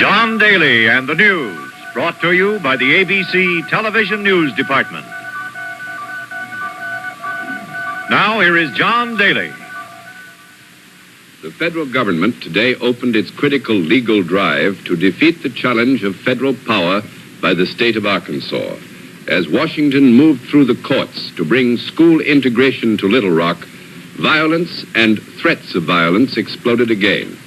John Daly and the News, brought to you by the ABC Television News Department. Now, here is John Daly. The federal government today opened its critical legal drive to defeat the challenge of federal power by the state of Arkansas. As Washington moved through the courts to bring school integration to Little Rock, violence and threats of violence exploded again.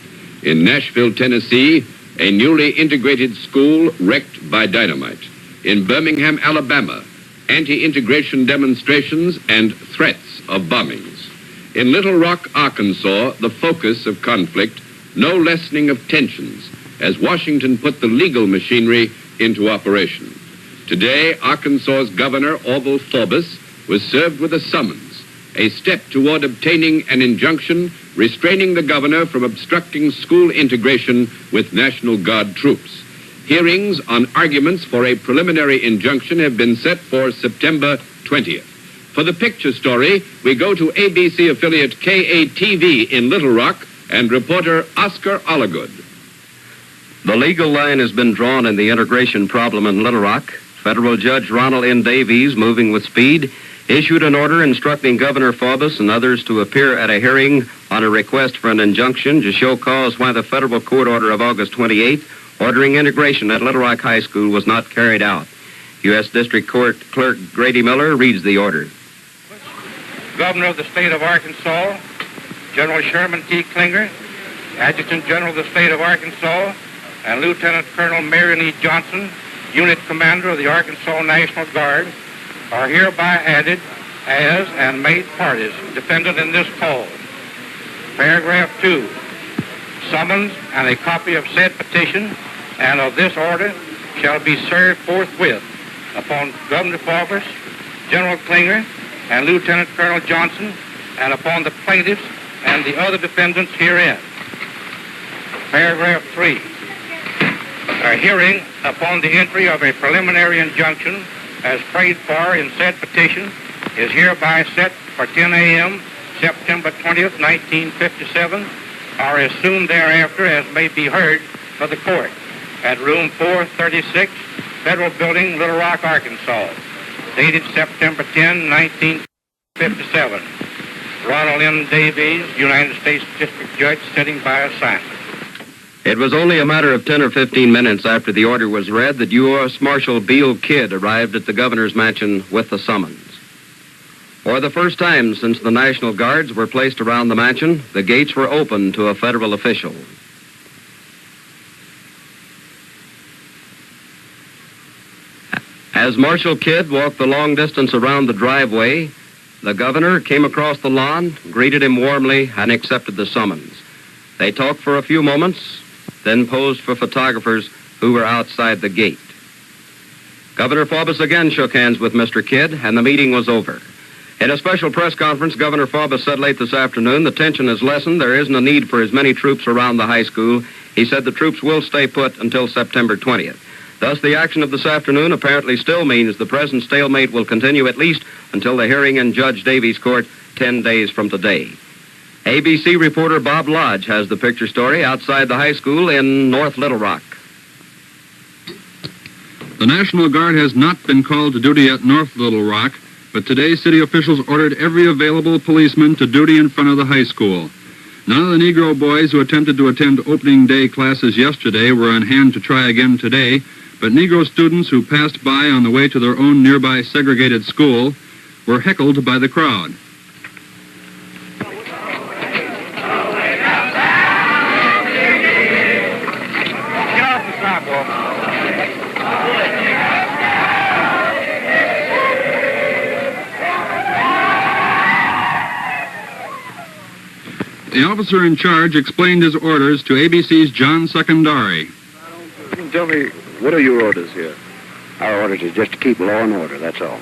In Nashville, Tennessee, a newly integrated school wrecked by dynamite. In Birmingham, Alabama, anti-integration demonstrations and threats of bombings. In Little Rock, Arkansas, the focus of conflict, no lessening of tensions, as Washington put the legal machinery into operation. Today, Arkansas's Governor Orval Faubus was served with a summons, a step toward obtaining an injunction restraining the governor from obstructing school integration with National Guard troops. Hearings on arguments for a preliminary injunction have been set for September 20th. For the picture story, we go to ABC affiliate KATV in Little Rock and reporter Oscar Oligood. The legal line has been drawn in the integration problem in Little Rock. Federal Judge Ronald N. Davies, moving with speed, issued an order instructing Governor Faubus and others to appear at a hearing on a request for an injunction to show cause why the federal court order of August 28th ordering integration at Little Rock High School was not carried out. U.S. District Court Clerk Grady Miller reads the order. Governor of the state of Arkansas, General Sherman T. Klinger, Adjutant General of the state of Arkansas, and Lieutenant Colonel Marion E. Johnson, Unit Commander of the Arkansas National Guard, are hereby added as and made parties defendant in this cause. Paragraph 2. Summons and a copy of said petition and of this order shall be served forthwith upon Governor Faubus, General Klinger, and Lieutenant Colonel Johnson, and upon the plaintiffs and the other defendants herein. Paragraph 3. A hearing upon the entry of a preliminary injunction as prayed for in said petition is hereby set for 10 a.m. September 20th, 1957, or as soon thereafter as may be heard for the court, at room 436, Federal Building, Little Rock, Arkansas, dated September 10, 1957. Ronald N. Davies, United States District Judge, sitting by assignment. It was only a matter of 10 or 15 minutes after the order was read that U.S. Marshal Beale Kidd arrived at the governor's mansion with the summons. For the first time since the National Guards were placed around the mansion, the gates were open to a federal official. As Marshal Kidd walked the long distance around the driveway, the governor came across the lawn, greeted him warmly, and accepted the summons. They talked for a few moments, then posed for photographers who were outside the gate. Governor Faubus again shook hands with Mr. Kidd, and the meeting was over. In a special press conference, Governor Faubus said late this afternoon, the tension has lessened. There isn't a need for as many troops around the high school. He said the troops will stay put until September 20th. Thus, the action of this afternoon apparently still means the present stalemate will continue at least until the hearing in Judge Davies' court 10 days from today. ABC reporter Bob Lodge has the picture story outside the high school in North Little Rock. The National Guard has not been called to duty at North Little Rock, but today city officials ordered every available policeman to duty in front of the high school. None of the Negro boys who attempted to attend opening day classes yesterday were on hand to try again today, but Negro students who passed by on the way to their own nearby segregated school were heckled by the crowd. The officer in charge explained his orders to ABC's John Secondari. Tell me, what are your orders here? Our orders is just to keep law and order, that's all.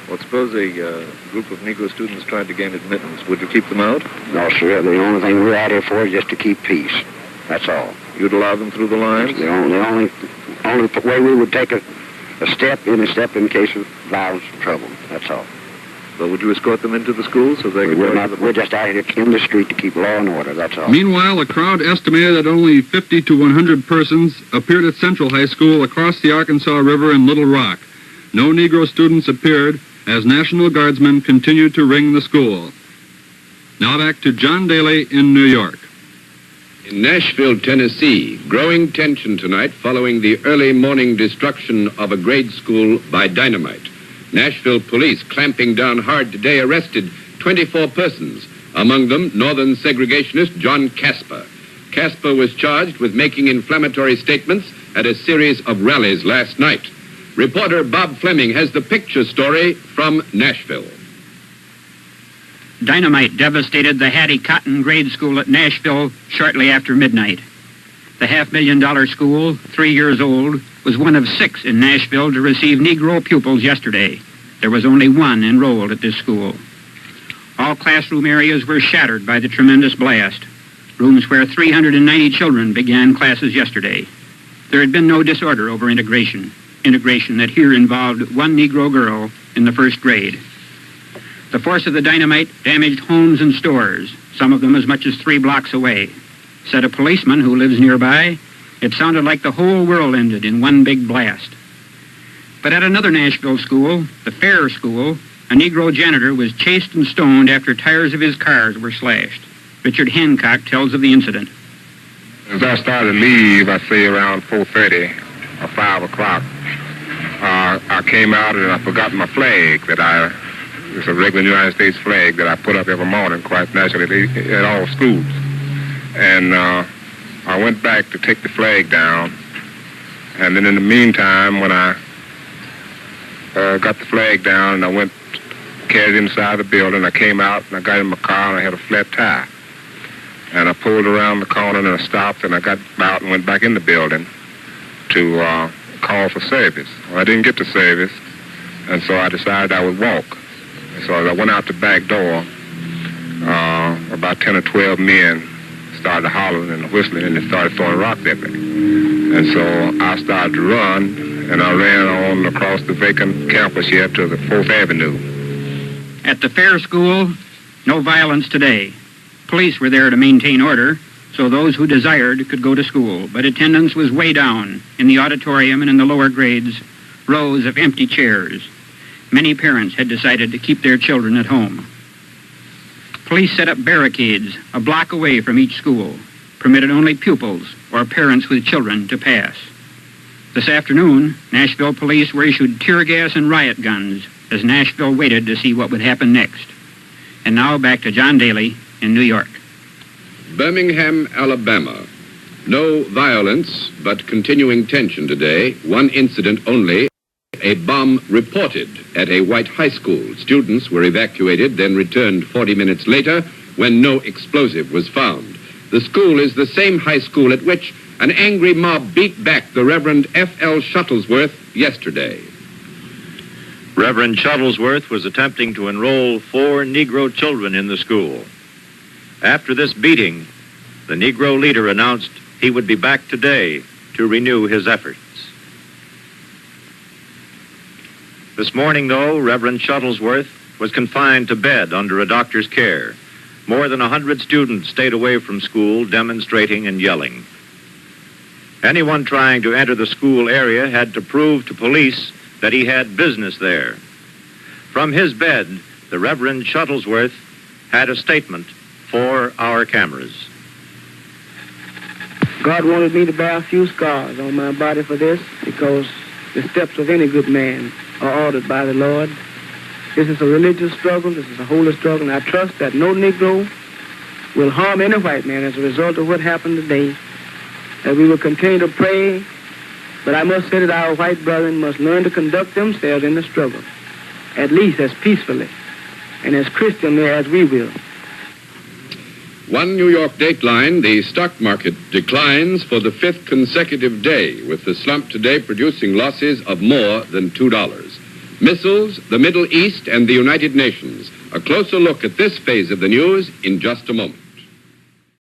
Well, suppose a group of Negro students tried to gain admittance. Would you keep them out? No, sir. The only thing we're out here for is just to keep peace. That's all. You'd allow them through the lines? The only way we would take a step in case of violence and trouble. That's all. But would you escort them into the school so they could go to the... We're just out here in the street to keep law and order, that's all. Meanwhile, a crowd estimated at only 50 to 100 persons appeared at Central High School across the Arkansas River in Little Rock. No Negro students appeared as National Guardsmen continued to ring the school. Now back to John Daly in New York. In Nashville, Tennessee, growing tension tonight following the early morning destruction of a grade school by dynamite. Nashville police clamping down hard today arrested 24 persons, among them Northern segregationist John Casper. Casper was charged with making inflammatory statements at a series of rallies last night. Reporter Bob Fleming has the picture story from Nashville. Dynamite devastated the Hattie Cotton grade school at Nashville shortly after midnight. The $500,000 school, 3 years old, was one of 6 in Nashville to receive Negro pupils yesterday. There was only 1 enrolled at this school. All classroom areas were shattered by the tremendous blast. Rooms where 390 children began classes yesterday. There had been no disorder over integration that here involved 1 Negro girl in the first grade. The force of the dynamite damaged homes and stores, some of them as much as 3 blocks away. Said a policeman who lives nearby, it sounded like the whole world ended in one big blast. But at another Nashville school, the Fair School, a Negro janitor was chased and stoned after tires of his cars were slashed. Richard Hancock tells of the incident. As I started to leave, I say around 4:30 or 5 o'clock, I came out and I forgot my flag it's a regular United States flag that I put up every morning quite naturally at all schools. And I went back to take the flag down. And then in the meantime, when I got the flag down and I went, carried it inside the building, I came out and I got in my car and I had a flat tire. And I pulled around the corner and I stopped and I got out and went back in the building to call for service. Well, I didn't get to service, and so I decided I would walk. So as I went out the back door, about 10 or 12 men started hollering and whistling, and they started throwing rocks at me. And so I started to run, and I ran on across the vacant campus here to the 4th Avenue. At the Fair School, no violence today. Police were there to maintain order, so those who desired could go to school, but attendance was way down. In the auditorium and in the lower grades, rows of empty chairs. Many parents had decided to keep their children at home. Police set up barricades a block away from each school, permitted only pupils or parents with children to pass. This afternoon, Nashville police were issued tear gas and riot guns as Nashville waited to see what would happen next. And now back to John Daly in New York. Birmingham, Alabama. No violence, but continuing tension today. One incident only. A bomb reported at a white high school. Students were evacuated, then returned 40 minutes later when no explosive was found. The school is the same high school at which an angry mob beat back the Reverend F.L. Shuttlesworth yesterday. Reverend Shuttlesworth was attempting to enroll 4 Negro children in the school. After this beating, the Negro leader announced he would be back today to renew his efforts. This morning, though, Reverend Shuttlesworth was confined to bed under a doctor's care. More than 100 students stayed away from school, demonstrating and yelling. Anyone trying to enter the school area had to prove to police that he had business there. From his bed, the Reverend Shuttlesworth had a statement for our cameras. God wanted me to bear a few scars on my body for this, because the steps of any good man are ordered by the Lord. This is a religious struggle. This is a holy struggle, and I trust that no Negro will harm any white man as a result of what happened today, that we will continue to pray, but I must say that our white brethren must learn to conduct themselves in the struggle, at least as peacefully and as Christianly as we will. One New York dateline, the stock market declines for the 5th consecutive day, with the slump today producing losses of more than $2. Missiles, the Middle East, and the United Nations. A closer look at this phase of the news in just a moment.